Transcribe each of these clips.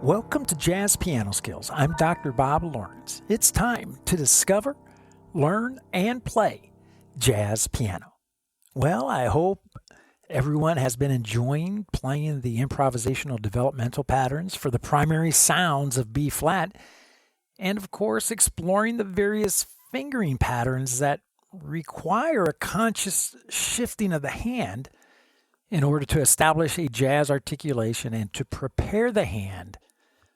Welcome to Jazz Piano Skills. I'm Dr. Bob Lawrence. It's time to discover, learn, and play jazz piano. Well, I hope everyone has been enjoying playing the improvisational developmental patterns for the primary sounds of B flat, and of course, exploring the various fingering patterns that require a conscious shifting of the hand in order to establish a jazz articulation and to prepare the hand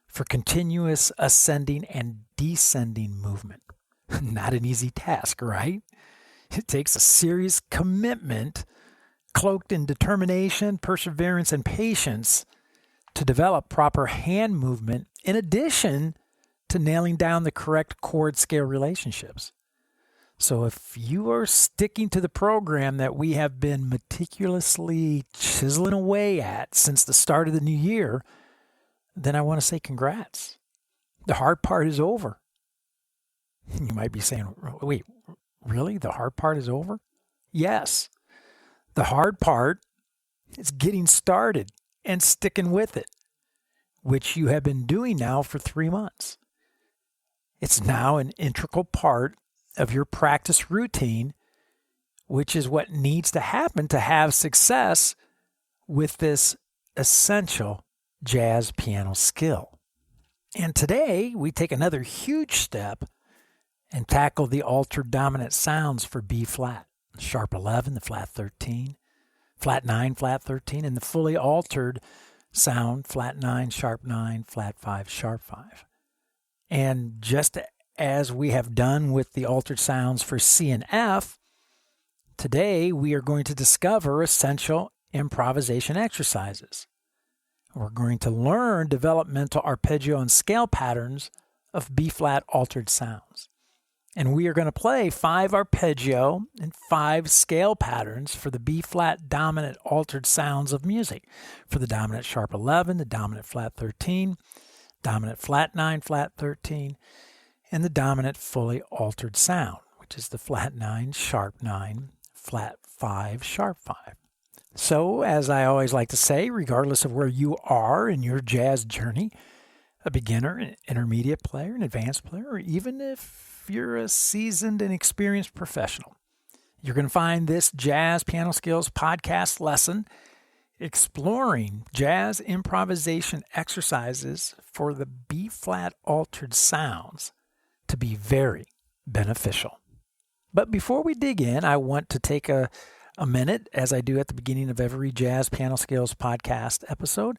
for continuous ascending and descending movement. Not an easy task, right? It takes a serious commitment cloaked in determination, perseverance, and patience to develop proper hand movement in addition to nailing down the correct chord scale relationships. So if you are sticking to the program that we have been meticulously chiseling away at since the start of the new year, then I want to say congrats. The hard part is over. You might be saying, wait, really? The hard part is over? Yes. The hard part is getting started and sticking with it, which you have been doing now for 3 months. It's now an integral part of your practice routine, which is what needs to happen to have success with this essential jazz piano skill. And today we take another huge step and tackle the altered dominant sounds for B flat, sharp 11, the flat 13, flat 9, flat 13, and the fully altered sound, flat 9, sharp 9, flat 5, sharp 5. And just as we have done with the altered sounds for C and F, today we are going to discover essential improvisation exercises. We're going to learn developmental arpeggio and scale patterns of B-flat altered sounds. And we are going to play 5 arpeggio and 5 scale patterns for the B-flat dominant altered sounds of music, for the dominant sharp 11, the dominant flat 13, dominant flat 9, flat 13, and the dominant fully altered sound, which is the flat 9, sharp 9, flat 5, sharp 5. So, as I always like to say, regardless of where you are in your jazz journey, a beginner, an intermediate player, an advanced player, or even if you're a seasoned and experienced professional, you're going to find this Jazz Piano Skills podcast lesson exploring jazz improvisation exercises for the B-flat altered sounds to be very beneficial. But before we dig in, I want to take a minute, as I do at the beginning of every Jazz Piano Skills podcast episode,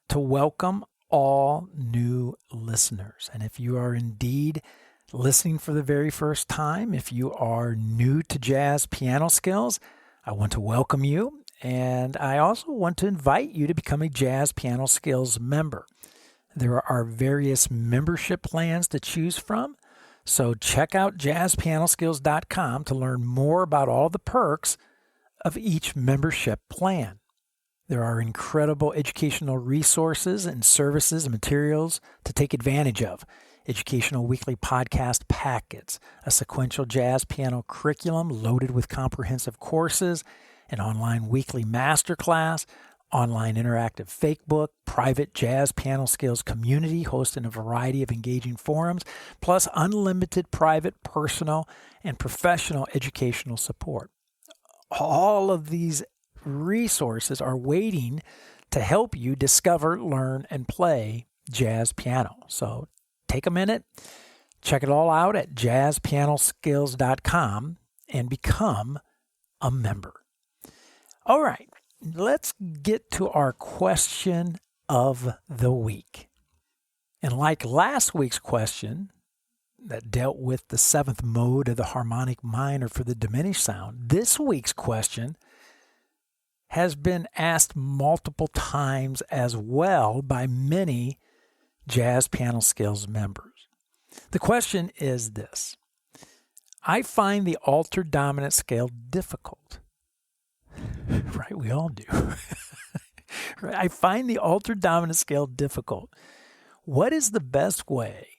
to welcome all new listeners. And if you are indeed listening for the very first time, if you are new to Jazz Piano Skills, I want to welcome you. And I also want to invite you to become a Jazz Piano Skills member. There are various membership plans to choose from. So check out JazzPianoSkills.com to learn more about all the perks of each membership plan. There are incredible educational resources and services and materials to take advantage of. Educational weekly podcast packets, a sequential jazz piano curriculum loaded with comprehensive courses, an online weekly masterclass, online interactive fakebook, private Jazz Piano Skills community hosting a variety of engaging forums, plus unlimited private, personal, and professional educational support. All of these resources are waiting to help you discover, learn, and play jazz piano. So take a minute, check it all out at JazzPianoSkills.com and become a member. All right, let's get to our question of the week. And like last week's question that dealt with the 7th mode of the harmonic minor for the diminished sound, this week's question has been asked multiple times as well by many Jazz Piano Skills members. The question is this: I find the altered dominant scale difficult. Right, we all do. Right, I find the altered dominant scale difficult. What is the best way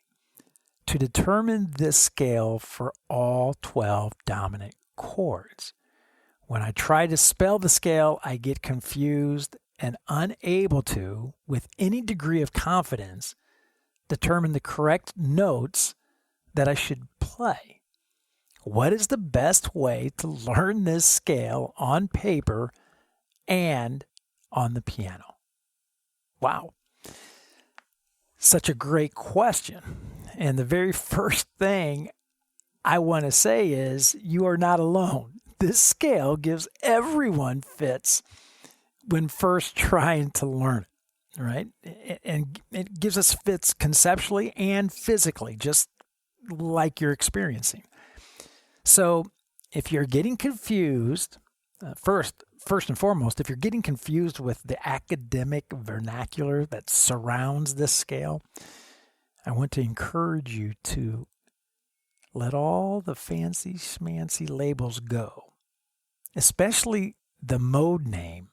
to determine this scale for all 12 dominant chords? When I try to spell the scale, I get confused and unable to, with any degree of confidence, determine the correct notes that I should play. What is the best way to learn this scale on paper and on the piano? Wow. Such a great question. And the very first thing I want to say is you are not alone. This scale gives everyone fits when first trying to learn it, right? And it gives us fits conceptually and physically, just like you're experiencing. So if you're getting confused, first and foremost, if you're getting confused with the academic vernacular that surrounds this scale, I want to encourage you to let all the fancy schmancy labels go, especially the mode name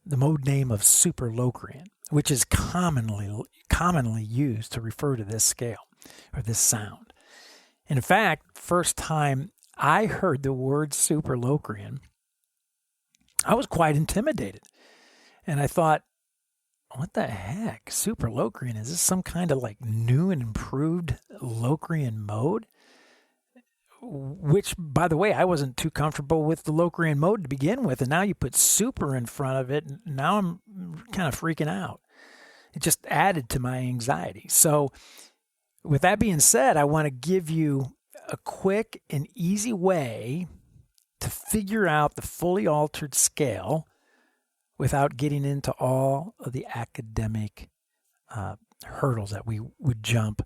of Superlocrian, which is commonly used to refer to this scale or this sound. In fact, first time I heard the word Superlocrian, I was quite intimidated. And I thought, what the heck? Superlocrian? Is this some kind of like new and improved Locrian mode? Which, by the way, I wasn't too comfortable with the Locrian mode to begin with. And now you put super in front of it. And now I'm kind of freaking out. It just added to my anxiety. So with that being said, I want to give you a quick and easy way to figure out the fully altered scale without getting into all of the academic hurdles that we would jump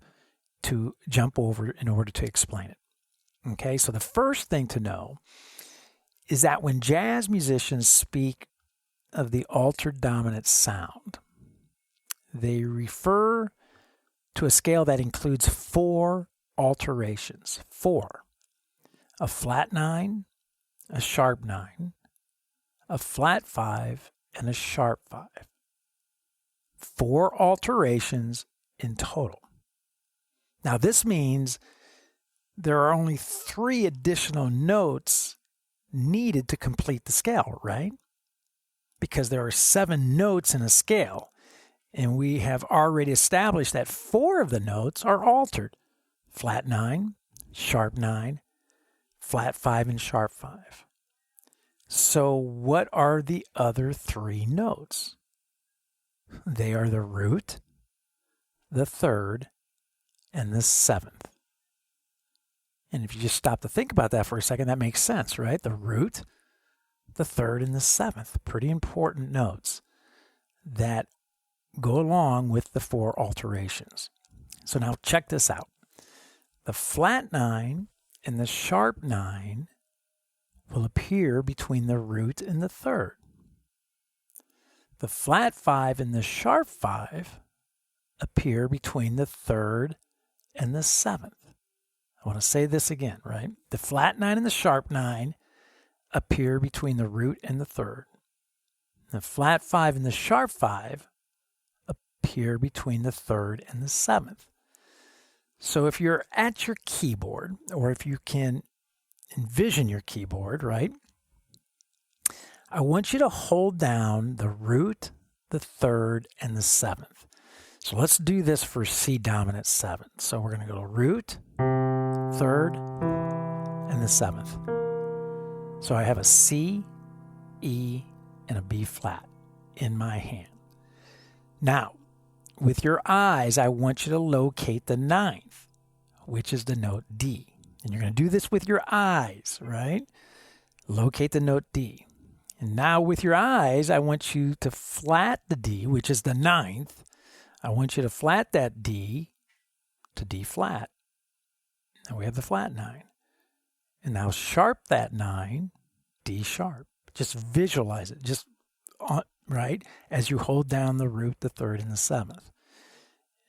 over in order to explain it. Okay, so the first thing to know is that when jazz musicians speak of the altered dominant sound, they refer to a scale that includes 4 alterations. 4. A flat 9, a sharp 9, a flat 5, and a sharp 5. 4 alterations in total. Now this means there are only 3 additional notes needed to complete the scale, right? Because there are 7 notes in a scale. And we have already established that 4 of the notes are altered. Flat 9, sharp 9, flat 5, and sharp 5. So what are the other 3 notes? They are the root, the third, and the 7th. And if you just stop to think about that for a second, that makes sense, right? The root, the third, and the 7th. Pretty important notes that go along with the 4 alterations. So now check this out. The flat 9 and the sharp 9 will appear between the root and the third. The flat 5 and the sharp 5 appear between the third and the 7th. I want to say this again, right? The flat 9 and the sharp 9 appear between the root and the third. The flat 5 and the sharp 5 appear between the third and the 7th. So if you're at your keyboard, or if you can envision your keyboard, right? I want you to hold down the root, the third, and the 7th. So let's do this for C dominant 7. So we're going to go to root, third, and the 7th. So I have a C, E, and a B flat in my hand. Now, with your eyes, I want you to locate the 9th, which is the note D. And you're going to do this with your eyes, right? Locate the note D. And now with your eyes, I want you to flat the D, which is the 9th. I want you to flat that D to D flat. Now we have the flat 9. And now sharp that 9, D sharp. Just visualize it, just right, as you hold down the root, the third, and the 7th.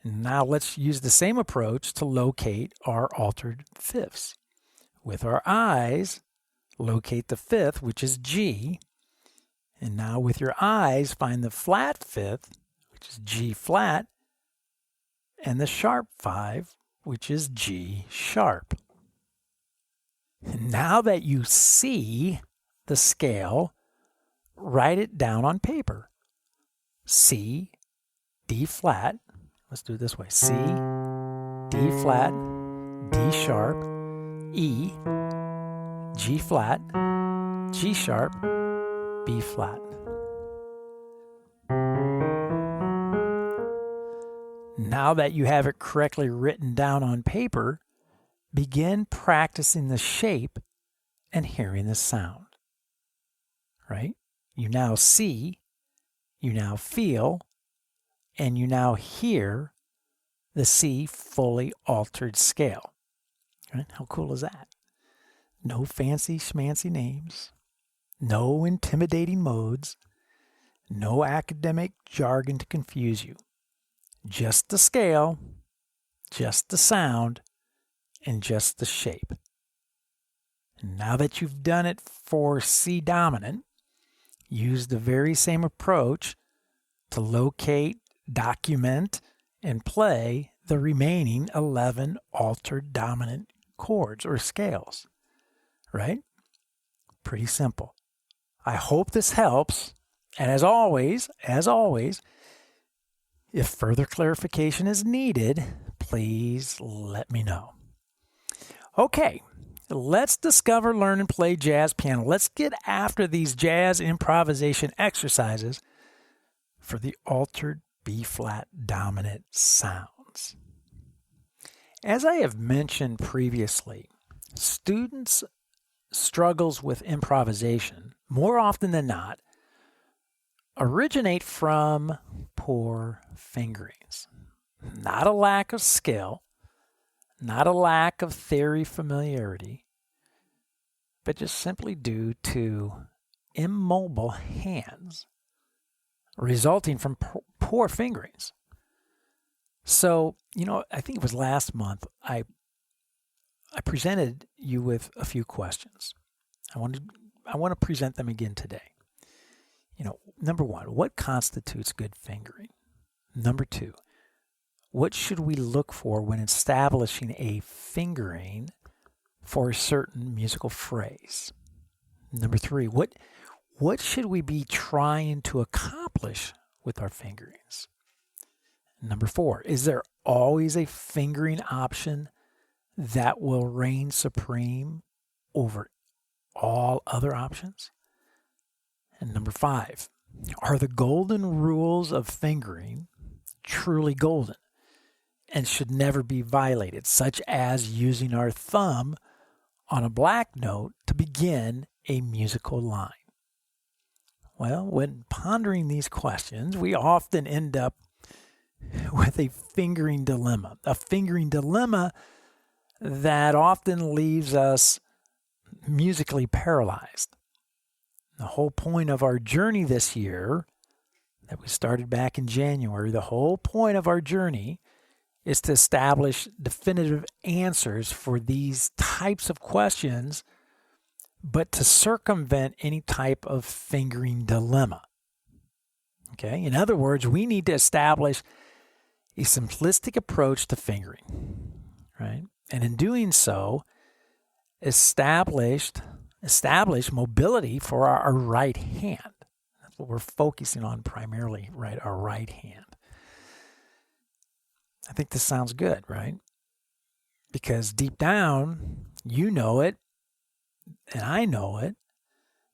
And now let's use the same approach to locate our altered fifths. With our eyes, locate the 5th, which is G. And now with your eyes, find the flat 5th, which is G flat, and the sharp 5, which is G sharp. And now that you see the scale, write it down on paper. C, D flat. Let's do it this way. C, D flat, D sharp, E, G flat, G sharp, B flat. Now that you have it correctly written down on paper, begin practicing the shape and hearing the sound. Right? You now see, you now feel, and you now hear the C fully altered scale. Right? How cool is that? No fancy schmancy names, no intimidating modes, no academic jargon to confuse you. Just the scale, just the sound, and just the shape. And now that you've done it for C dominant, use the very same approach to locate, document, and play the remaining 11 altered dominant chords or scales. Right? Pretty simple. I hope this helps. And as always, if further clarification is needed, please let me know. Okay, let's discover, learn, and play jazz piano. Let's get after these jazz improvisation exercises for the altered B-flat dominant sounds. As I have mentioned previously, students' struggles with improvisation, more often than not, originate from poor fingerings. Not a lack of skill, not a lack of theory familiarity, but just simply due to immobile hands resulting from poor fingerings. So, I think it was last month I presented you with a few questions. I want to present them again today. Number one, what constitutes good fingering? Number two, what should we look for when establishing a fingering for a certain musical phrase? Number three, what should we be trying to accomplish with our fingerings? Number four, is there always a fingering option that will reign supreme over all other options? And number five, are the golden rules of fingering truly golden and should never be violated, such as using our thumb on a black note to begin a musical line? Well, when pondering these questions, we often end up with a fingering dilemma that often leaves us musically paralyzed. The whole point of our journey this year, that we started back in January, the whole point of our journey is to establish definitive answers for these types of questions, but to circumvent any type of fingering dilemma. Okay? In other words, we need to establish a simplistic approach to fingering, right? And in doing so, establish mobility for our right hand. That's what we're focusing on primarily, right? Our right hand. I think this sounds good, right? Because deep down, you know it, and I know it,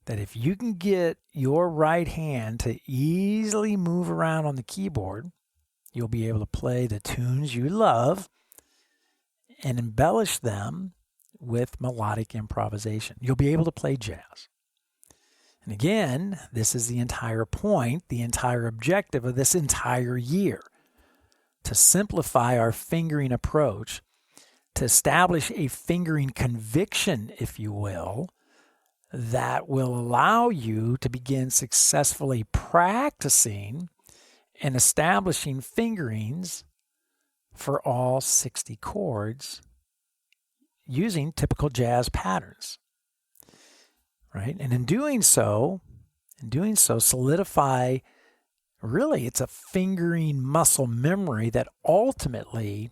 that if you can get your right hand to easily move around on the keyboard, you'll be able to play the tunes you love and embellish them with melodic improvisation. You'll be able to play jazz. And again, this is the entire point, the entire objective of this entire year, to simplify our fingering approach, to establish a fingering conviction, if you will, that will allow you to begin successfully practicing and establishing fingerings for all 60 chords using typical jazz patterns, right? And in doing so, solidify, really, it's a fingering muscle memory that ultimately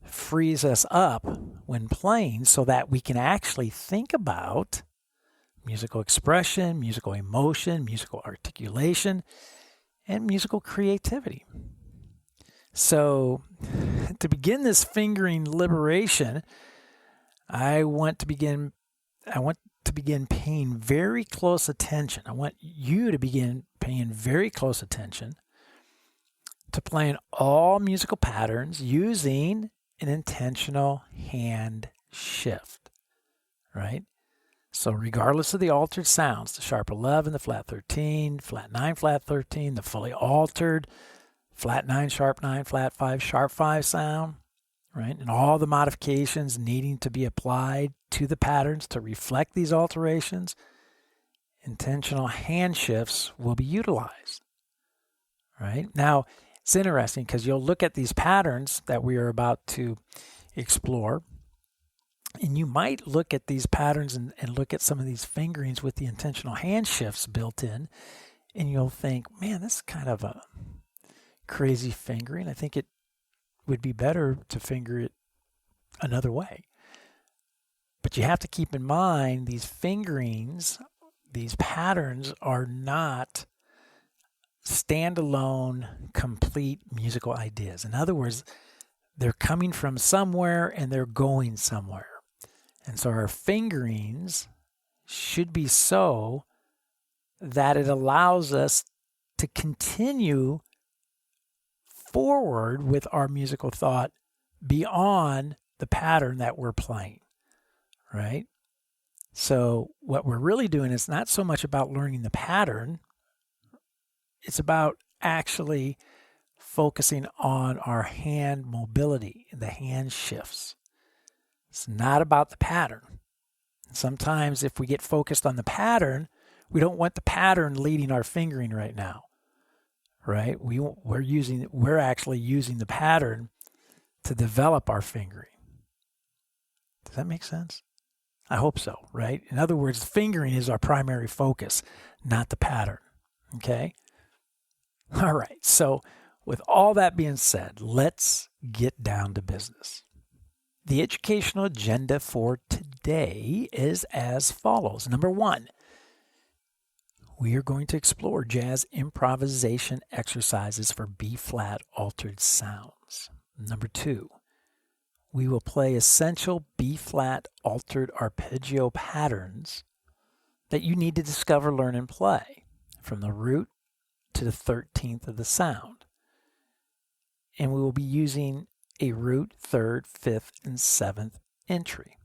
frees us up when playing so that we can actually think about musical expression, musical emotion, musical articulation, and musical creativity. So to begin this fingering liberation, I want to begin paying very close attention. I want you to begin paying very close attention to playing all musical patterns using an intentional hand shift, right? So regardless of the altered sounds, the sharp 11, the flat 13, flat 9, flat 13, the fully altered flat 9, sharp 9, flat 5, sharp 5 sound, right? And all the modifications needing to be applied to the patterns to reflect these alterations, intentional hand shifts will be utilized, right? Now, it's interesting because you'll look at these patterns that we are about to explore, and you might look at these patterns and look at some of these fingerings with the intentional hand shifts built in, and you'll think, man, this is kind of a crazy fingering. I think it would be better to finger it another way. But you have to keep in mind these fingerings, these patterns are not standalone, complete musical ideas. In other words, they're coming from somewhere and they're going somewhere. And so our fingerings should be so that it allows us to continue forward with our musical thought beyond the pattern that we're playing, right? So what we're really doing is not so much about learning the pattern, it's about actually focusing on our hand mobility, the hand shifts. It's not about the pattern. Sometimes if we get focused on the pattern, we don't want the pattern leading our fingering right now, right? We're actually using the pattern to develop our fingering. Does that make sense? I hope so, right? In other words, fingering is our primary focus, not the pattern, okay? All right, so with all that being said, let's get down to business. The educational agenda for today is as follows. Number 1, we are going to explore jazz improvisation exercises for B-flat altered sounds. Number 2, we will play essential B-flat altered arpeggio patterns that you need to discover, learn, and play from the root to the 13th of the sound. And we will be using a root, 3rd, 5th, and 7th entry.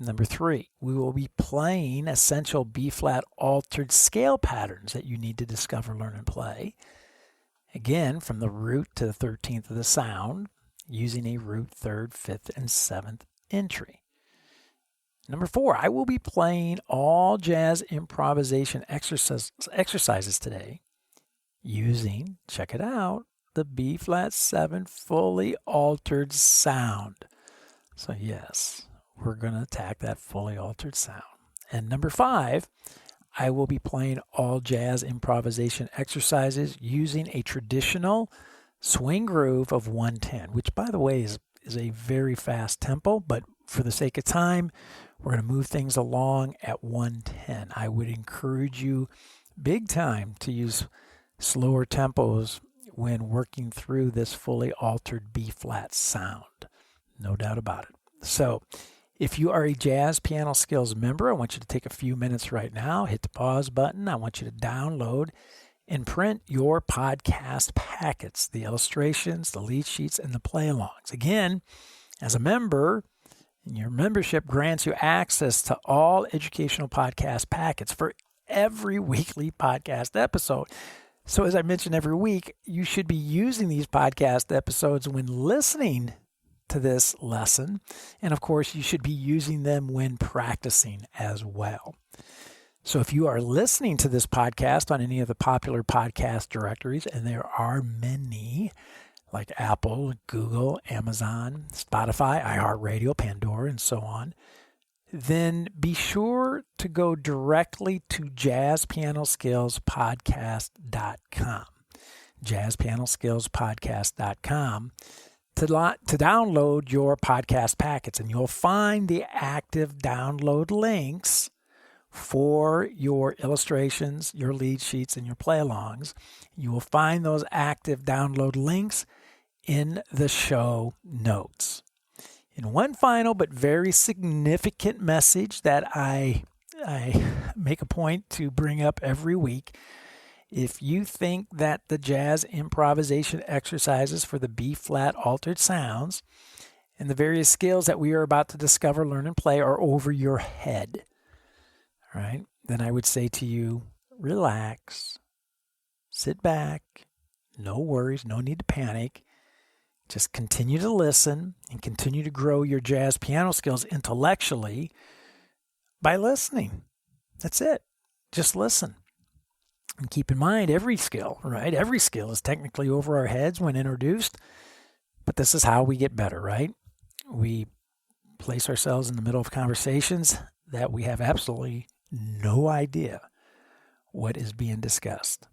Number 3, we will be playing essential B-flat altered scale patterns that you need to discover, learn, and play. Again, from the root to the 13th of the sound, using a root, 3rd, 5th, and 7th entry. Number 4, I will be playing all jazz improvisation exercises today using, check it out, the B-flat 7 fully altered sound. So yes, we're going to attack that fully altered sound. And number 5, I will be playing all jazz improvisation exercises using a traditional swing groove of 110, which by the way is a very fast tempo, but for the sake of time, we're going to move things along at 110. I would encourage you big time to use slower tempos when working through this fully altered B-flat sound. No doubt about it. So if you are a Jazz Piano Skills member, I want you to take a few minutes right now, hit the pause button. I want you to download and print your podcast packets, the illustrations, the lead sheets, and the play-alongs. Again, as a member, your membership grants you access to all educational podcast packets for every weekly podcast episode. So as I mentioned every week, you should be using these podcast episodes when listening to this lesson. And of course, you should be using them when practicing as well. So if you are listening to this podcast on any of the popular podcast directories, and there are many, like Apple, Google, Amazon, Spotify, iHeartRadio, Pandora, and so on, then be sure to go directly to JazzPianoSkillsPodcast.com, JazzPianoSkillsPodcast.com, to download your podcast packets, and you'll find the active download links for your illustrations, your lead sheets, and your play-alongs. You will find those active download links in the show notes. And one final but very significant message that I make a point to bring up every week. If you think that the jazz improvisation exercises for the B-flat altered sounds and the various skills that we are about to discover, learn, and play are over your head, right? Then I would say to you, relax, sit back, no worries, no need to panic. Just continue to listen and continue to grow your jazz piano skills intellectually by listening. That's it. Just listen. And keep in mind, every skill, right? Every skill is technically over our heads when introduced, but this is how we get better, right? We place ourselves in the middle of conversations that we have absolutely no idea what is being discussed,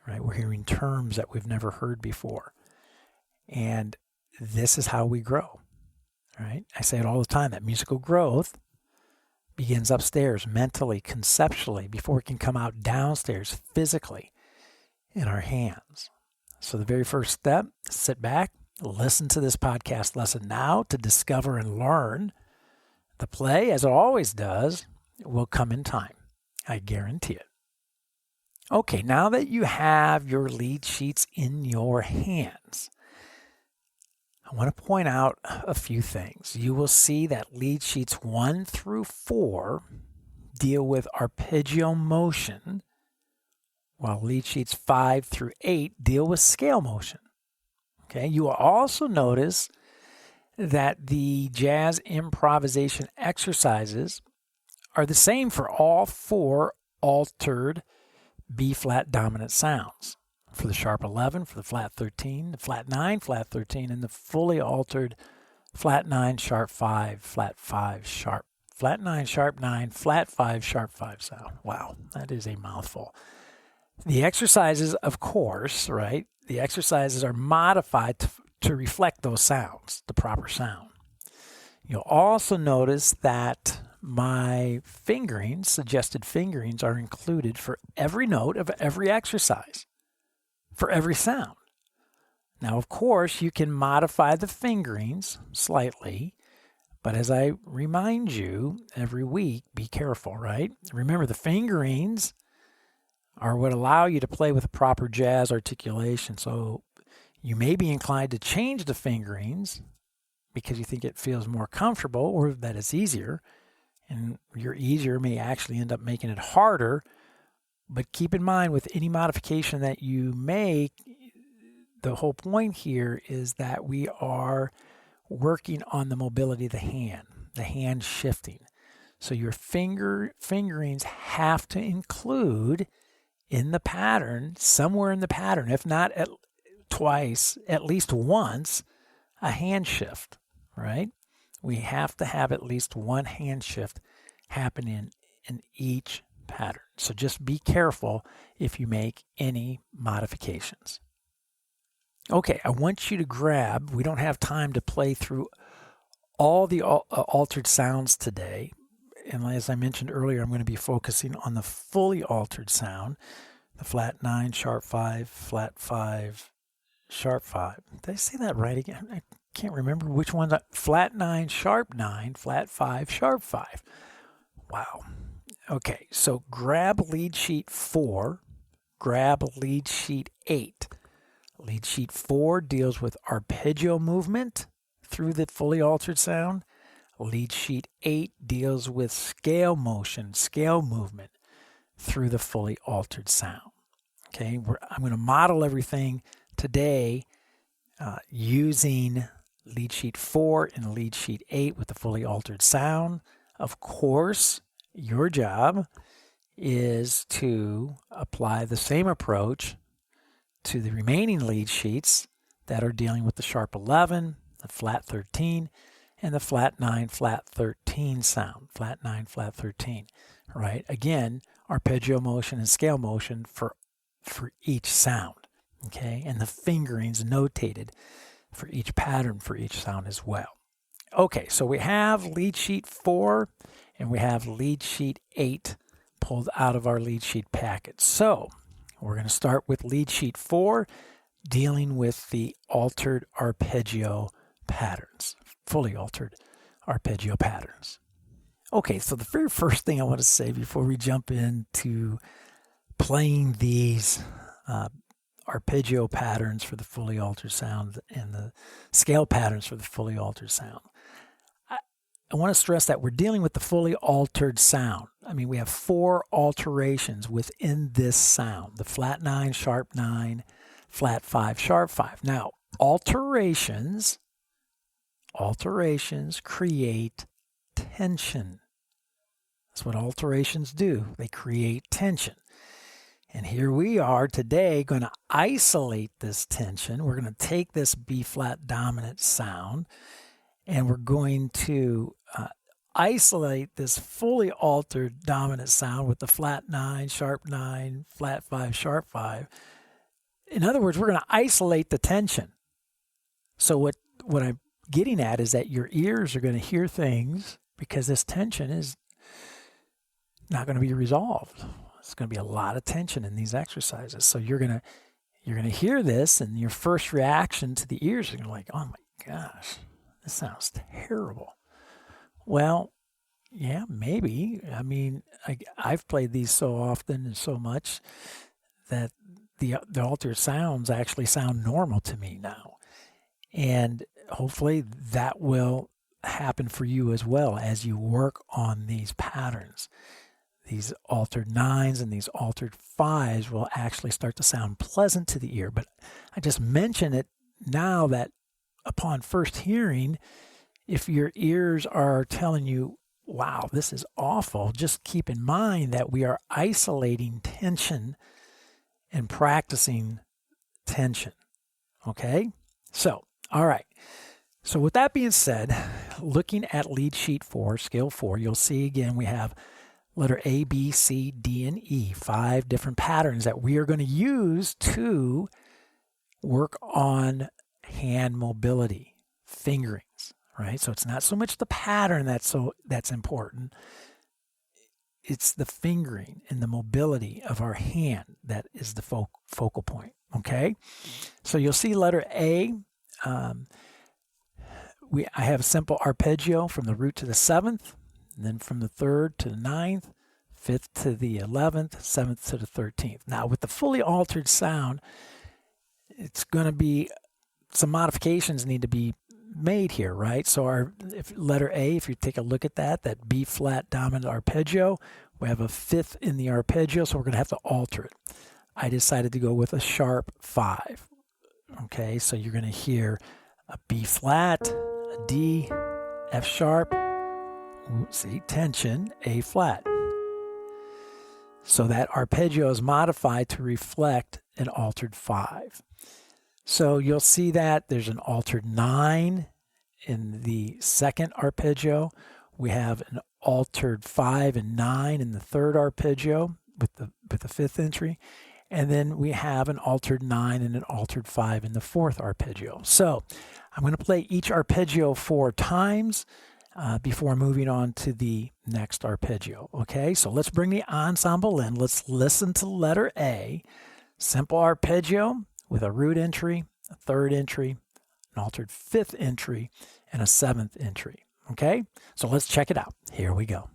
right? We're hearing terms that we've never heard before. And this is how we grow, right? I say it all the time, that musical growth begins upstairs, mentally, conceptually, before it can come out downstairs, physically, in our hands. So the very first step, sit back, listen to this podcast lesson now to discover and learn. The play, as it always does, will come in time. I guarantee it. Okay, now that you have your lead sheets in your hands, I want to point out a few things. You will see that lead sheets 1 through 4 deal with arpeggio motion, while lead sheets 5 through 8 deal with scale motion. Okay, you will also notice that the jazz improvisation exercises are the same for all 4 altered B-flat dominant sounds. For the sharp 11, for the flat 13, the flat 9, flat 13, and the fully altered flat 9, sharp 5, flat 5, sharp, flat 9, sharp 9, flat 5, sharp 5 sound. Wow, that is a mouthful. The exercises, of course, right? The exercises are modified to reflect those sounds, the proper sound. You'll also notice that my fingerings, suggested fingerings, are included for every note of every exercise, for every sound. Now, of course, you can modify the fingerings slightly, but as I remind you every week, be careful, right? Remember, the fingerings are what allow you to play with a proper jazz articulation. So you may be inclined to change the fingerings because you think it feels more comfortable or that it's easier. And your easier may actually end up making it harder. But keep in mind, with any modification that you make, the whole point here is that we are working on the mobility of the hand shifting. So your fingerings have to include in the pattern, somewhere in the pattern, if not twice, at least once, a hand shift, right? We have to have at least one hand shift happening in each pattern. So just be careful if you make any modifications. Okay, I want you to grab, we don't have time to play through all the altered sounds today. And as I mentioned earlier, I'm going to be focusing on the fully altered sound, the flat 9, sharp 5, flat 5, sharp 5. Did I say that right again? I can't remember which one's flat 9, sharp 9, flat 5, sharp 5. Wow. Okay, so grab lead sheet 4, grab lead sheet 8. Lead sheet 4 deals with arpeggio movement through the fully altered sound. Lead sheet 8 deals with scale motion, scale movement through the fully altered sound. Okay, I'm going to model everything today using lead sheet 4 and lead sheet 8 with the fully altered sound. Of course, your job is to apply the same approach to the remaining lead sheets that are dealing with the sharp 11, the flat 13, and the flat 9, flat 13 sound. Flat 9, flat 13, right? Again, arpeggio motion and scale motion for each sound, okay? And the fingerings notated for each pattern for each sound as well. Okay, so we have lead sheet 4 and we have lead sheet 8 pulled out of our lead sheet packet. So we're going to start with lead sheet 4, dealing with the altered arpeggio patterns, fully altered arpeggio patterns. Okay, so the very first thing I want to say before we jump into playing these arpeggio patterns for the fully altered sound and the scale patterns for the fully altered sound, I want to stress that we're dealing with the fully altered sound. I mean, we have 4 alterations within this sound: the flat 9, sharp 9, flat 5, sharp 5. Now, alterations create tension. That's what alterations do. They create tension. And here we are today going to isolate this tension. We're going to take this B flat dominant sound and we're going to isolate this fully altered dominant sound with the flat 9, sharp 9, flat 5, sharp 5. In other words, we're going to isolate the tension. So what I'm getting at is that your ears are going to hear things because this tension is not going to be resolved. It's going to be a lot of tension in these exercises. So you're going to hear this, and your first reaction to the ears is going to be like, oh my gosh, this sounds terrible. Well, yeah, maybe. I mean, I've played these so often and so much that the altered sounds actually sound normal to me now. And hopefully that will happen for you as well as you work on these patterns. These altered 9s and these altered 5s will actually start to sound pleasant to the ear. But I just mention it now that upon first hearing, if your ears are telling you, wow, this is awful, just keep in mind that we are isolating tension and practicing tension. Okay? So, all right. So with that being said, looking at lead sheet 4, scale 4, you'll see again we have letter A, B, C, D, and E, 5 different patterns that we are going to use to work on hand mobility, fingerings, right? So it's not so much the pattern that's important. It's the fingering and the mobility of our hand that is the focal point, okay? So you'll see letter A, I have a simple arpeggio from the root to the 7th, and then from the 3rd to the 9th, 5th to the 11th, 7th to the 13th. Now, with the fully altered sound, it's going to be some modifications need to be made here, right? So letter A, if you take a look at that B flat dominant arpeggio, we have a 5th in the arpeggio, so we're going to have to alter it. I decided to go with a sharp 5. Okay, so you're going to hear a B flat, a D, F sharp, see, tension, A flat. So that arpeggio is modified to reflect an altered 5. So you'll see that there's an altered 9 in the second arpeggio. We have an altered 5 and 9 in the third arpeggio with the 5th entry. And then we have an altered 9 and an altered 5 in the fourth arpeggio. So I'm going to play each arpeggio 4 times before moving on to the next arpeggio. Okay, so let's bring the ensemble in. Let's listen to letter A. Simple arpeggio with a root entry, a 3rd entry, an altered 5th entry, and a 7th entry. Okay, so let's check it out. Here we go.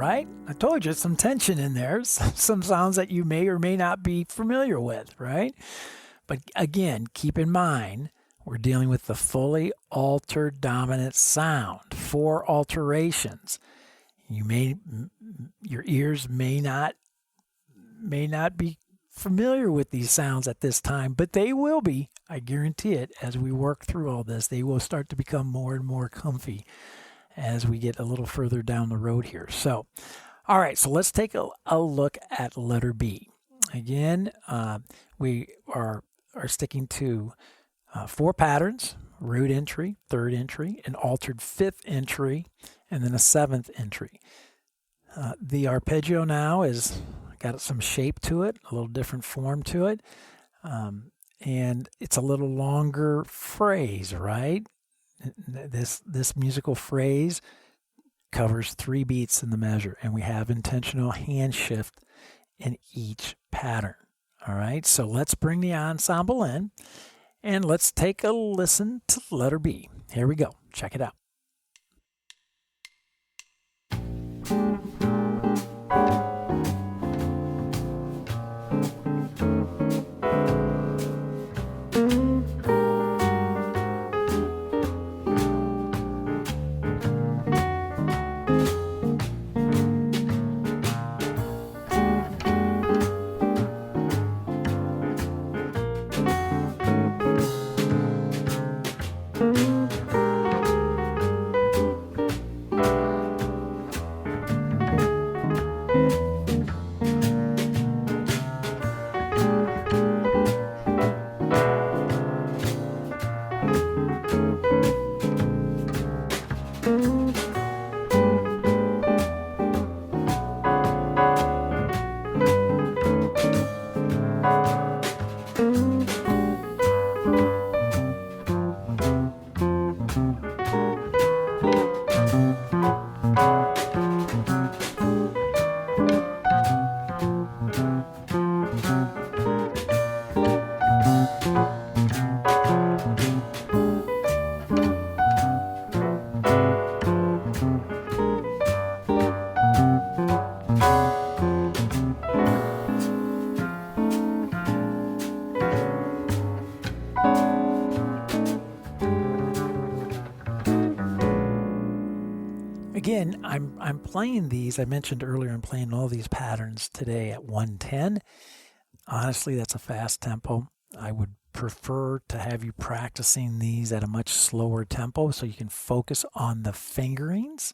right? I told you some tension in there, some sounds that you may or may not be familiar with, right? But again, keep in mind, we're dealing with the fully altered dominant sound, 4 alterations. Your ears may not be familiar with these sounds at this time, but they will be, I guarantee it, as we work through all this. They will start to become more and more comfy as we get a little further down the road here. So, all right, so let's take a look at letter B. Again, we are sticking to 4 patterns: root entry, third entry, an altered 5th entry, and then a 7th entry. The arpeggio now is got some shape to it, a little different form to it, and it's a little longer phrase, right? This musical phrase covers 3 beats in the measure, and we have intentional hand shift in each pattern. All right, so let's bring the ensemble in, and let's take a listen to letter B. Here we go. Check it out. Again, I'm playing these. I mentioned earlier I'm playing all these patterns today at 110. Honestly, that's a fast tempo. I would prefer to have you practicing these at a much slower tempo so you can focus on the fingerings.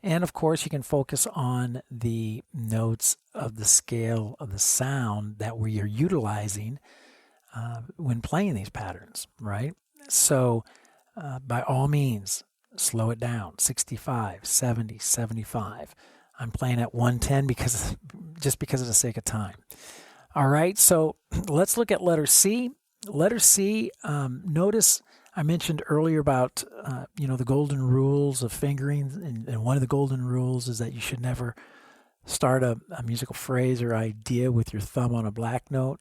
And of course, you can focus on the notes of the scale of the sound that we are utilizing when playing these patterns, right? So by all means, slow it down, 65, 70, 75. I'm playing at 110 because of the sake of time. All right, so let's look at letter C. Letter C, notice I mentioned earlier about, the golden rules of fingering, and one of the golden rules is that you should never start a musical phrase or idea with your thumb on a black note.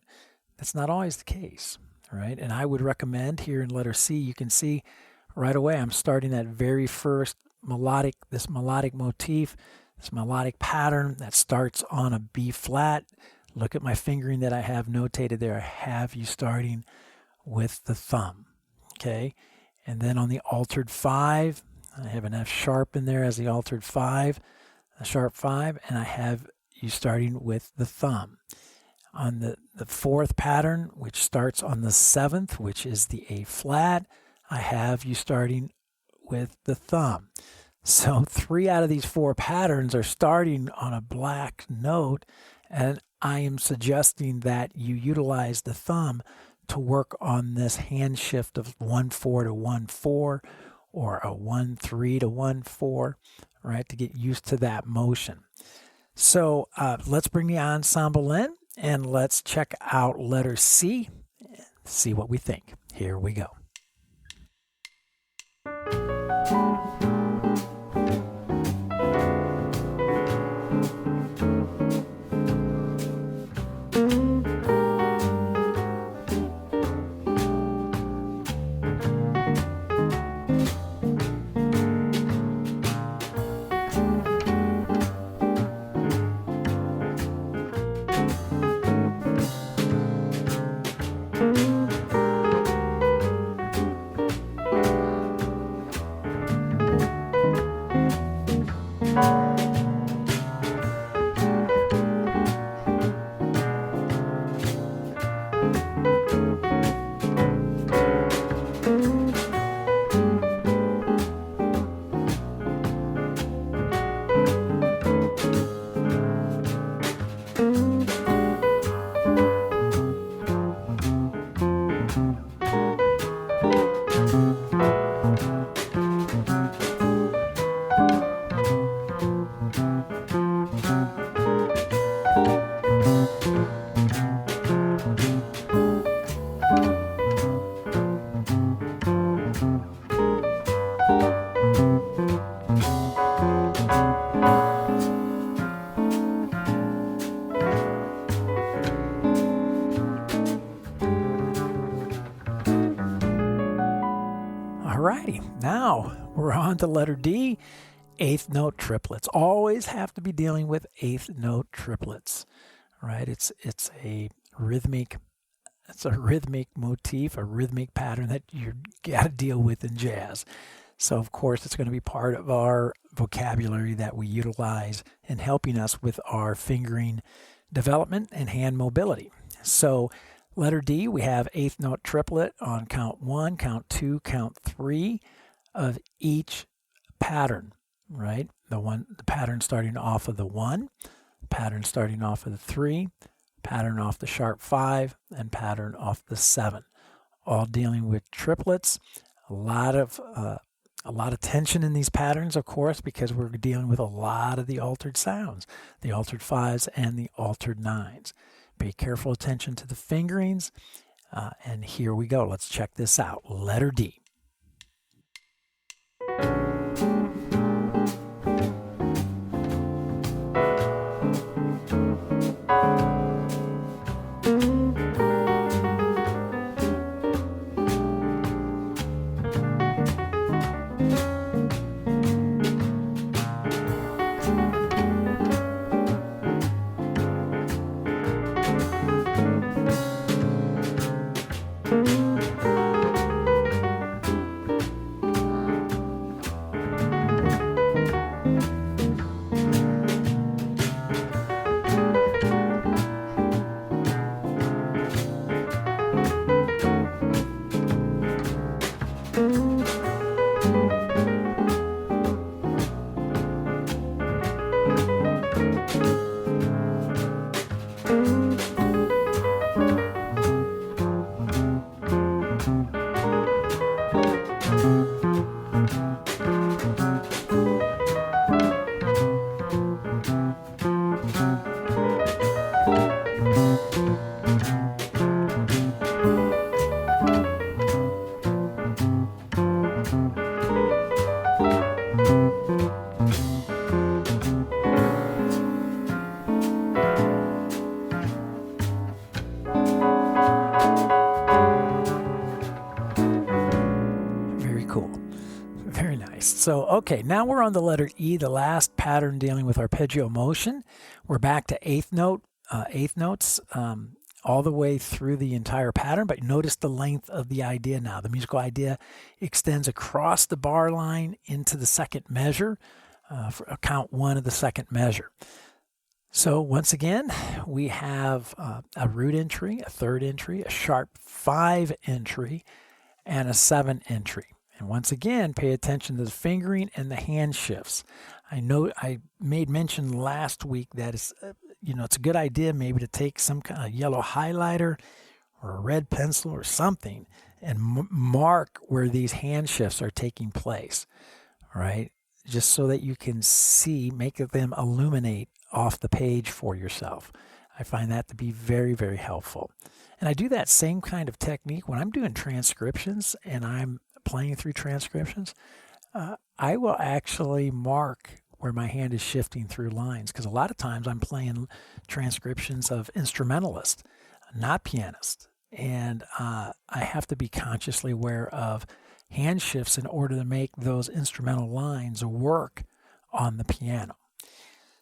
That's not always the case, right? And I would recommend here in letter C, you can see right away I'm starting that very first melodic motif, this melodic pattern that starts on a B flat. Look at my fingering that I have notated there. I have you starting with the thumb, okay? And then on the altered 5, I have an F sharp in there as the altered 5, a sharp 5, and I have you starting with the thumb. On the 4th pattern, which starts on the 7th, which is the A flat, I have you starting with the thumb. So 3 out of these 4 patterns are starting on a black note, and I am suggesting that you utilize the thumb to work on this hand shift of 1-4 to 1-4 or a 1-3 to 1-4, right, to get used to that motion. So let's bring the ensemble in and let's check out letter C, see what we think. Here we go. righty, now we're on to letter D, eighth note triplets. Always have to be dealing with eighth note triplets, right? It's a rhythmic motif, a rhythmic pattern that you got to deal with in jazz. So of course it's going to be part of our vocabulary that we utilize in helping us with our fingering development and hand mobility. So letter D, we have eighth note triplet on count 1, count 2, count 3 of each pattern, right? The pattern starting off of the 1, pattern starting off of the 3, pattern off the sharp 5, and pattern off the 7. All dealing with triplets. A lot of tension in these patterns, of course, because we're dealing with a lot of the altered sounds, the altered 5s and the altered 9s. Pay careful attention to the fingerings, and here we go. Let's check this out. Letter D. So, okay, now we're on the letter E, the last pattern dealing with arpeggio motion. We're back to eighth notes all the way through the entire pattern, but notice the length of the idea now. The musical idea extends across the bar line into the second measure, for count 1 of the second measure. So once again, we have a root entry, a third entry, a sharp 5 entry, and a 7 entry. And once again, pay attention to the fingering and the hand shifts. I know I made mention last week that it's a good idea maybe to take some kind of yellow highlighter or a red pencil or something and mark where these hand shifts are taking place, right? Just so that you can see, make them illuminate off the page for yourself. I find that to be very, very helpful. And I do that same kind of technique when I'm doing transcriptions and I'm playing through transcriptions. I will actually mark where my hand is shifting through lines, because a lot of times I'm playing transcriptions of instrumentalists, not pianists. And I have to be consciously aware of hand shifts in order to make those instrumental lines work on the piano.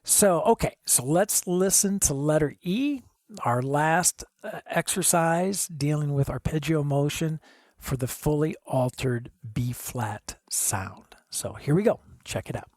So let's listen to letter E, our last exercise dealing with arpeggio motion for the fully altered B-flat sound. So here we go. Check it out.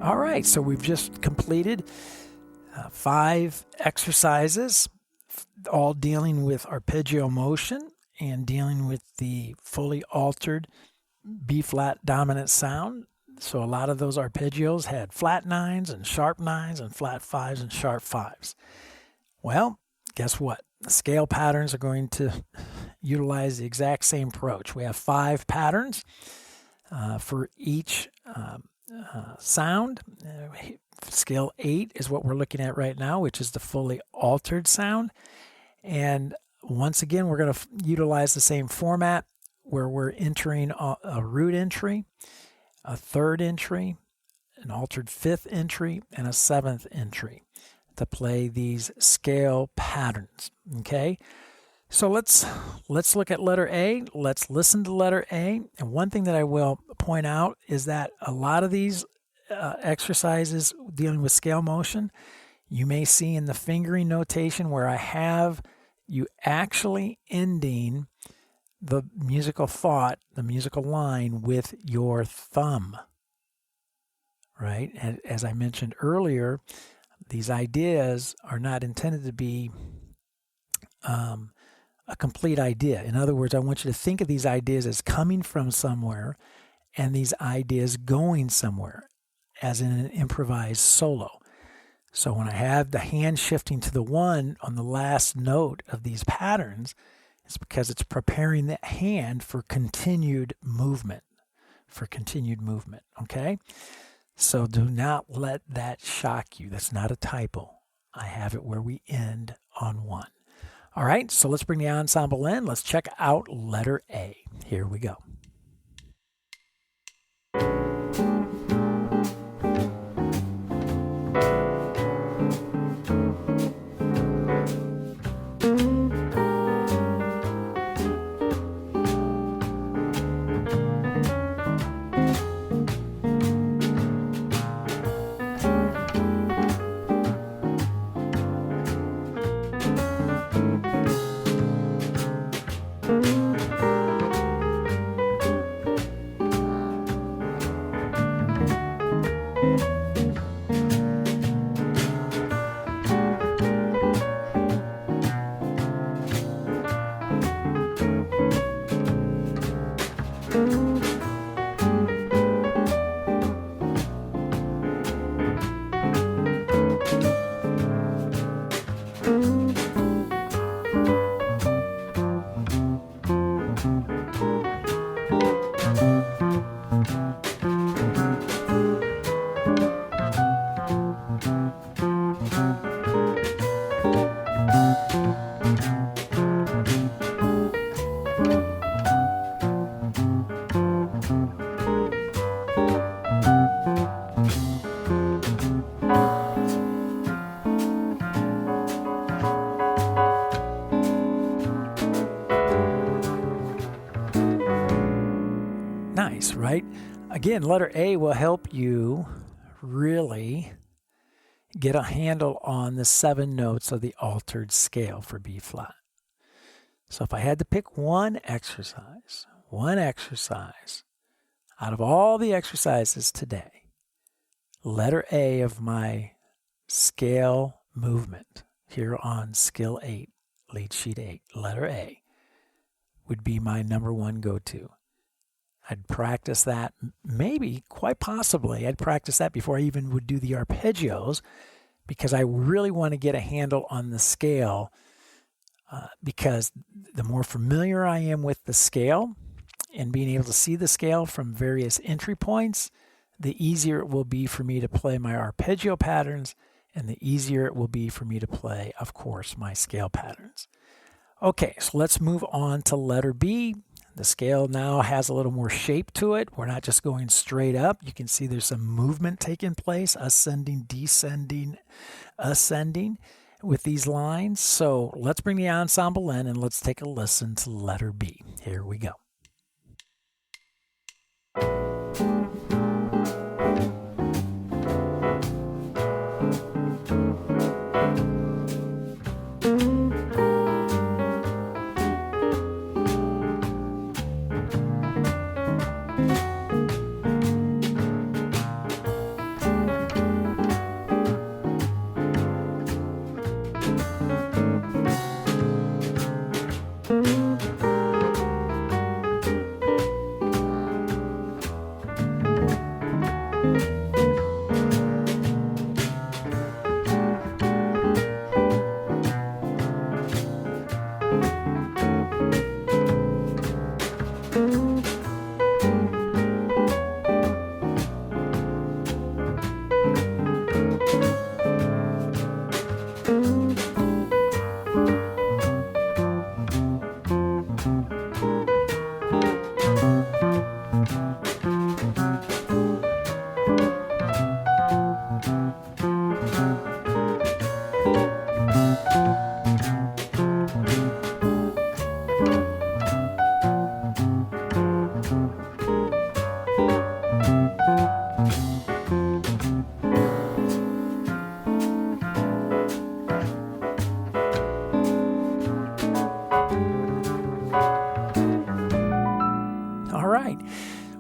All right, so we've just completed 5 exercises, all dealing with arpeggio motion and dealing with the fully altered B-flat dominant sound. So a lot of those arpeggios had flat 9s and sharp 9s and flat 5s and sharp 5s. Well, guess what? The scale patterns are going to utilize the exact same approach. We have 5 patterns for each sound. Scale 8 is what we're looking at right now, which is the fully altered sound. And once again, we're going to utilize the same format where we're entering a root entry, a third entry, an altered fifth entry, and a seventh entry to play these scale patterns. Okay, so let's look at letter A. Let's listen to letter A. And one thing that I will point out is that a lot of these exercises dealing with scale motion, you may see in the fingering notation where I have you actually ending the musical thought, the musical line with your thumb, right? And as I mentioned earlier, these ideas are not intended to be a complete idea. In other words, I want you to think of these ideas as coming from somewhere and these ideas going somewhere, as in an improvised solo. So when I have the hand shifting to the 1 on the last note of these patterns, it's because it's preparing the hand for continued movement, okay? So do not let that shock you. That's not a typo. I have it where we end on 1. All right, so let's bring the ensemble in. Let's check out letter A. Here we go. Nice, right? Again, letter A will help you really get a handle on the 7 notes of the altered scale for B flat. So if I had to pick one exercise out of all the exercises today, letter A of my scale movement here on skill 8, lead sheet 8, letter A would be my number 1 go-to. I'd practice that, maybe, quite possibly, I'd practice that before I even would do the arpeggios, because I really want to get a handle on the scale, because the more familiar I am with the scale and being able to see the scale from various entry points, the easier it will be for me to play my arpeggio patterns, and the easier it will be for me to play, of course, my scale patterns. Okay, so let's move on to letter B. The scale now has a little more shape to it. We're not just going straight up. You can see there's some movement taking place, ascending, descending, ascending. with these lines. So let's bring the ensemble in and let's take a listen to letter B. Here we go.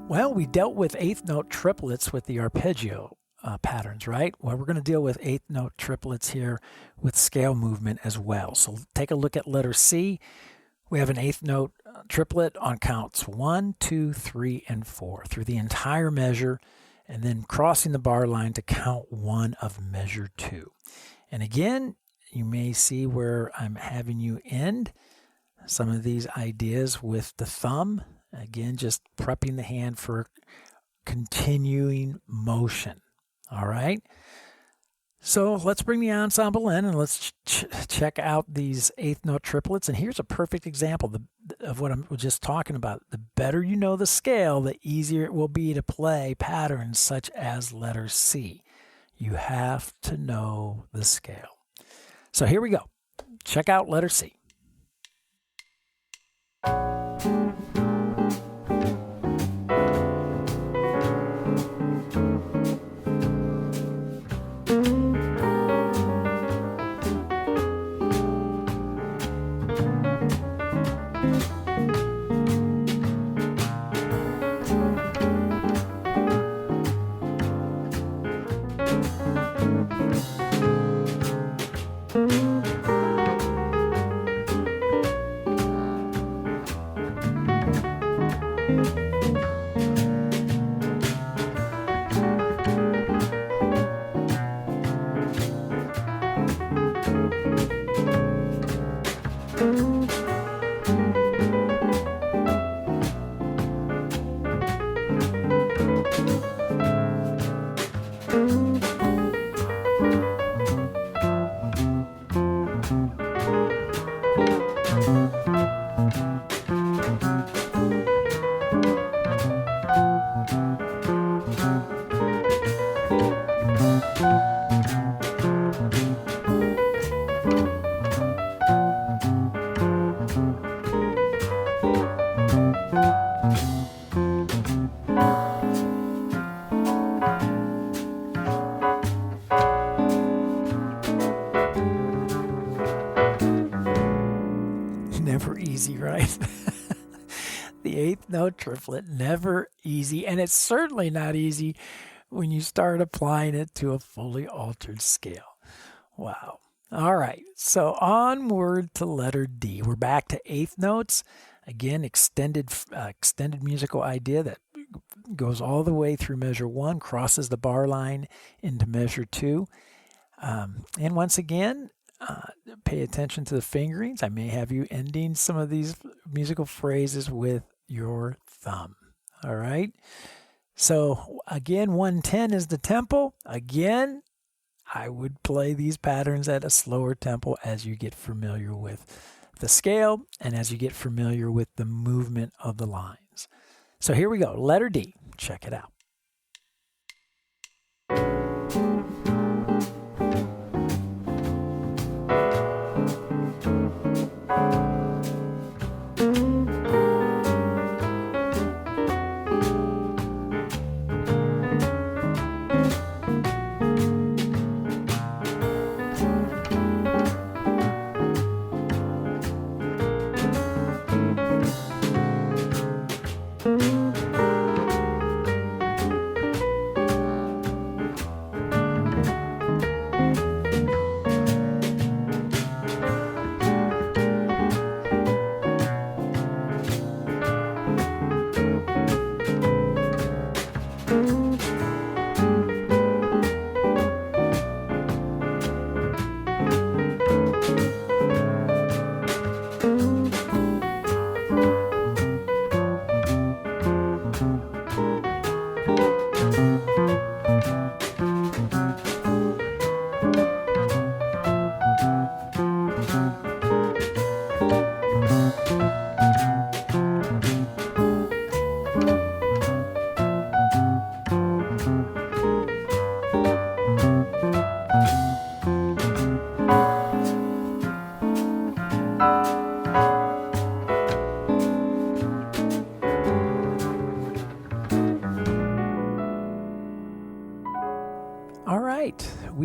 Well, we dealt with eighth note triplets with the arpeggio patterns, right? Well, we're going to deal with eighth note triplets here with scale movement as well. So take a look at letter C. We have an eighth note triplet on counts 1, 2, 3, and 4 through the entire measure, and then crossing the bar line to count 1 of measure 2. And again, you may see where I'm having you end some of these ideas with the thumb. Again, just prepping the hand for continuing motion. All right. So let's bring the ensemble in and let's check out these eighth note triplets. And here's a perfect example of what I'm just talking about. The better you know the scale, the easier it will be to play patterns such as letter C. You have to know the scale. So here we go. Check out letter C. Never easy, right? The eighth note triplet, never easy. And it's certainly not easy when you start applying it to a fully altered scale. Wow. All right. So onward to letter D. We're back to eighth notes. Again, extended musical idea that goes all the way through measure 1, crosses the bar line into measure 2. And once again, pay attention to the fingerings. I may have you ending some of these musical phrases with your thumb. All right. So again, 110 is the tempo. Again, I would play these patterns at a slower tempo as you get familiar with the scale and as you get familiar with the movement of the lines. So here we go. Letter D. Check it out.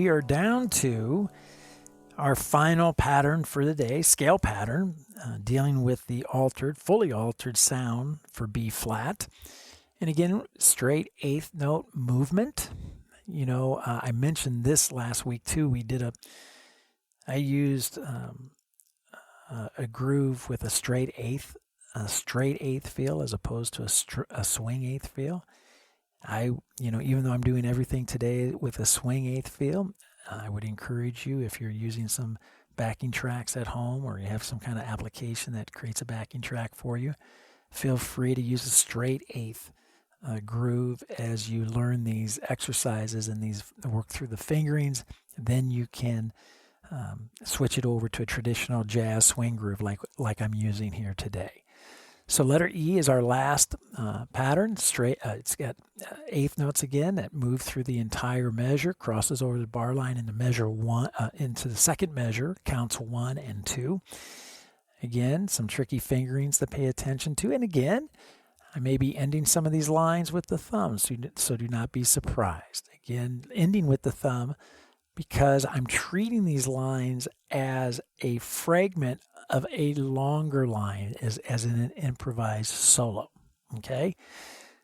we are down to our final pattern for the day, scale pattern, dealing with the fully altered sound for B flat. And again, straight eighth note movement. I mentioned this last week too. I used a groove with a straight eighth feel as opposed to a swing eighth feel. Even though I'm doing everything today with a swing eighth feel, I would encourage you, if you're using some backing tracks at home or you have some kind of application that creates a backing track for you, feel free to use a straight eighth groove as you learn these exercises and these work through the fingerings. Then you can switch it over to a traditional jazz swing groove like I'm using here today. So letter E is our last pattern. It's got eighth notes again that move through the entire measure, crosses over the bar line into measure one, into the second measure, counts 1 and 2. Again, some tricky fingerings to pay attention to. And again, I may be ending some of these lines with the thumb, so do not be surprised. Again, ending with the thumb because I'm treating these lines as a fragment of a longer line as in an improvised solo. Okay?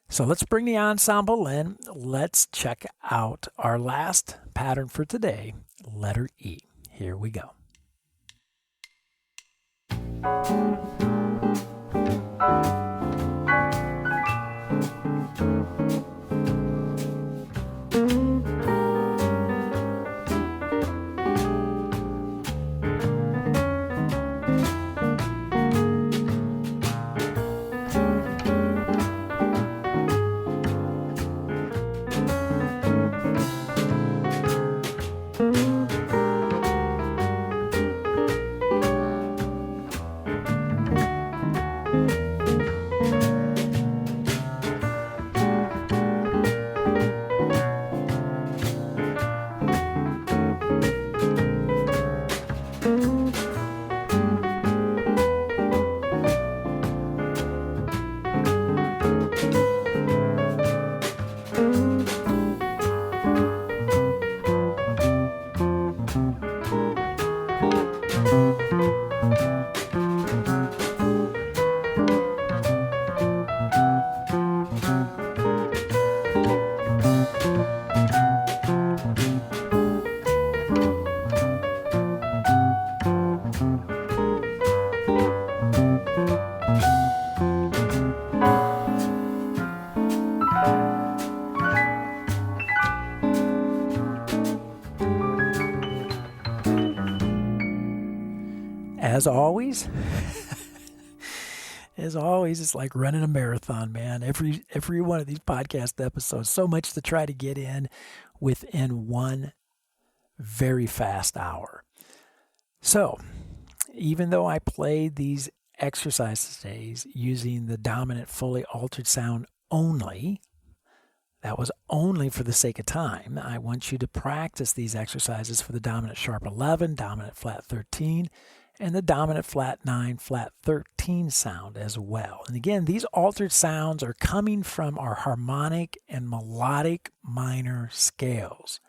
So let's bring the ensemble in. Let's check out our last pattern for today, letter E. Here we go. As always, it's like running a marathon, man. Every one of these podcast episodes, so much to try to get in within one very fast hour. So, even though I played these exercises today using the dominant fully altered sound only, that was only for the sake of time. I want you to practice these exercises for the dominant sharp 11, dominant flat 13, and the dominant flat 9, flat 13 sound as well. And again, these altered sounds are coming from our harmonic and melodic minor scales.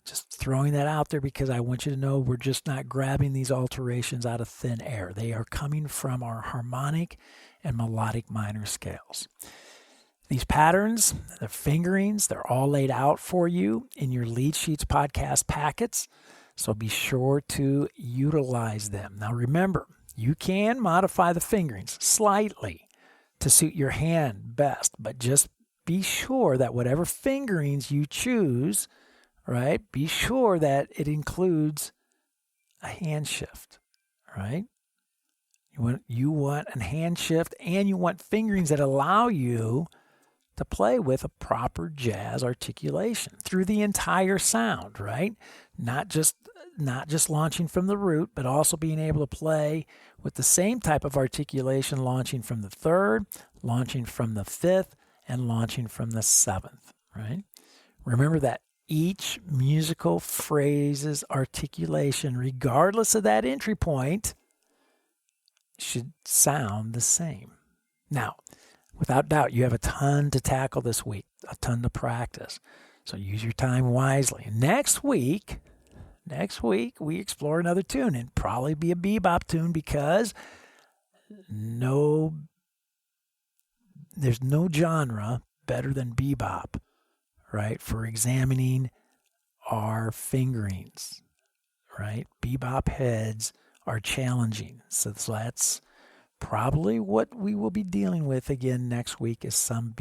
Just throwing that out there because I want you to know we're just not grabbing these alterations out of thin air. They are coming from our harmonic and melodic minor scales. These patterns, the fingerings, they're all laid out for you in your Lead Sheets podcast packets. So be sure to utilize them. Now remember, you can modify the fingerings slightly to suit your hand best, but just be sure that whatever fingerings you choose, right, be sure that it includes a hand shift, right? You want a hand shift and you want fingerings that allow you to play with a proper jazz articulation through the entire sound, right? Not just launching from the root, but also being able to play with the same type of articulation launching from the third, launching from the fifth, and launching from the seventh, right? Remember that each musical phrase's articulation, regardless of that entry point, should sound the same. Now, without doubt, you have a ton to tackle this week, a ton to practice. So use your time wisely. Next week, we explore another tune, and probably be a bebop tune because there's no genre better than bebop, right? For examining our fingerings, right? Bebop heads are challenging. So that's probably what we will be dealing with again next week is some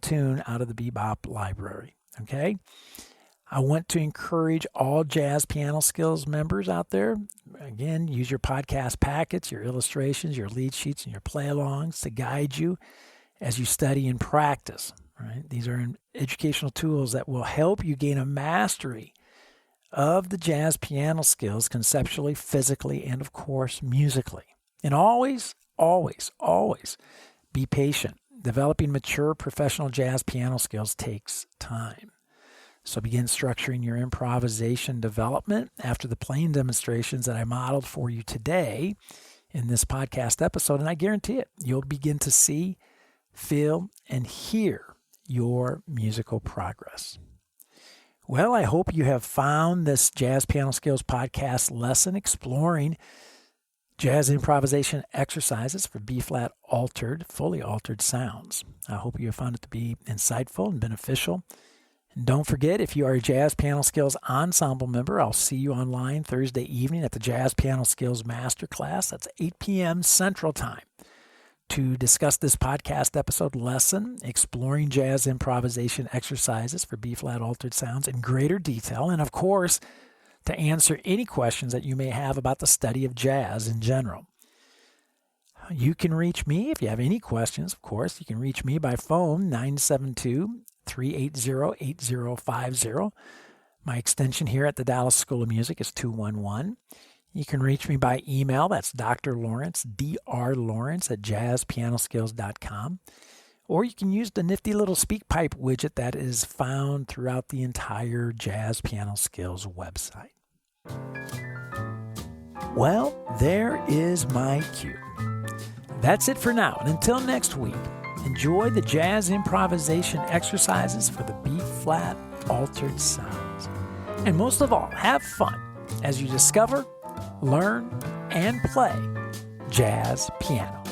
tune out of the bebop library, okay? I want to encourage all Jazz Piano Skills members out there. Again, use your podcast packets, your illustrations, your lead sheets, and your play-alongs to guide you as you study and practice. Right? These are educational tools that will help you gain a mastery of the jazz piano skills conceptually, physically, and of course, musically. And always, always, always be patient. Developing mature professional jazz piano skills takes time. So begin structuring your improvisation development after the playing demonstrations that I modeled for you today in this podcast episode, and I guarantee it, you'll begin to see, feel, and hear your musical progress. Well, I hope you have found this Jazz Piano Skills podcast lesson exploring jazz improvisation exercises for B-flat fully altered sounds. I hope you have found it to be insightful and beneficial. And don't forget, if you are a Jazz Piano Skills Ensemble member, I'll see you online Thursday evening at the Jazz Piano Skills Masterclass. That's 8 p.m. Central Time to discuss this podcast episode lesson, exploring jazz improvisation exercises for B-flat altered sounds in greater detail, and of course, to answer any questions that you may have about the study of jazz in general. You can reach me if you have any questions, of course. You can reach me by phone, 972-380-8050. My extension here at the Dallas School of Music is 211. You can reach me by email. That's Dr. Lawrence, drlawrence at jazzpianoskills.com. Or you can use the nifty little SpeakPipe widget that is found throughout the entire Jazz Piano Skills website. Well, there is my cue. That's it for now. And until next week, enjoy the jazz improvisation exercises for the B-flat altered sounds. And most of all, have fun as you discover, learn, and play jazz piano.